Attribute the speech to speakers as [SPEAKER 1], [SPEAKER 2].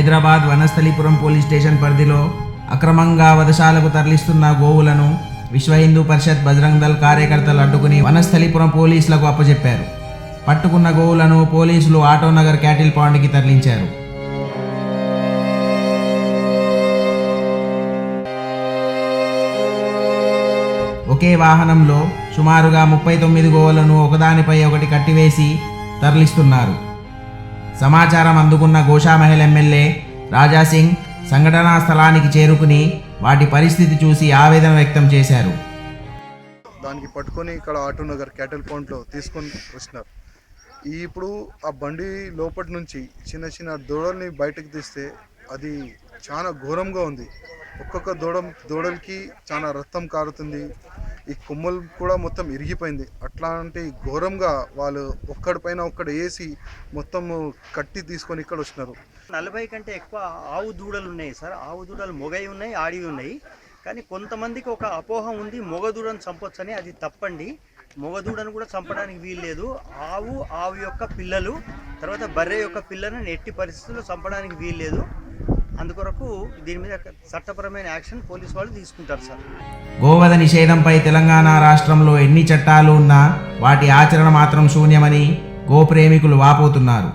[SPEAKER 1] Hyderabad Vanasthalipuram police station పరిధిలో అక్రమంగా వధశాలకు తరలిస్తున్న గోవులను విశ్వ హిందూ పరిషత్ బజరంగ్ దళ్ కార్యకర్తలు అడ్డుకుని వనస్థలిపురం పోలీసులకు అప్పచెప్పారు. పట్టుకున్న గోవులను పోలీసులు ఆటోనగర్ క్యాటిల్ పాండ్కి తరలించారు. ఒకే వాహనంలో సుమారుగా 39 గోవులను ఒకదానిపై ఒకటి కట్టివేసి తరలిస్తున్నారు. సమాచారం అందుకున్న గోషామహల్ ఎమ్మెల్యే రాజాసింగ్ సంఘటనా స్థలానికి చేరుకుని వాటి పరిస్థితి చూసి ఆవేదన వ్యక్తం చేశారు.
[SPEAKER 2] దానికి పట్టుకొని ఇక్కడ ఆటోనగర్ క్యాటిల్ పాయింట్లో తీసుకొని వచ్చినారు. ఇప్పుడు ఆ బండి లోపటి నుంచి చిన్న చిన్న దూడల్ని బయటకు తీస్తే అది చాలా ఘోరంగా ఉంది. ఒక్కొక్క దూడలకి చాలా రక్తం కారుతుంది. ఈ కొమ్మలు కూడా మొత్తం ఇరిగిపోయింది. అట్లాంటి ఘోరంగా వాళ్ళు ఒక్కడిపైన ఒక్కడు వేసి మొత్తం కట్టి తీసుకొని ఇక్కడ వచ్చినారు.
[SPEAKER 3] 40 కంటే ఎక్కువ ఆవు దూడలు ఉన్నాయి సార్. ఆవు దూడలు మొగవి ఉన్నాయి, ఆడివి ఉన్నాయి. కానీ కొంతమందికి ఒక అపోహ ఉంది, మొగ దూడను చంపొచ్చని. అది తప్పండి. మొగ దూడను కూడా చంపడానికి వీల్లేదు. ఆవు యొక్క పిల్లలు, తర్వాత బర్రె యొక్క పిల్లలను ఎట్టి పరిస్థితుల్లో చంపడానికి వీల్లేదు. అందుకొరకు దీని మీద చట్టపరమైన యాక్షన్ పోలీసు వాళ్ళు తీసుకుంటారు సార్.
[SPEAKER 1] గోవధ నిషేధంపై తెలంగాణ రాష్ట్రంలో ఎన్ని చట్టాలు ఉన్నా వాటి ఆచరణ మాత్రం శూన్యమని గోప్రేమికులు వాపోతున్నారు.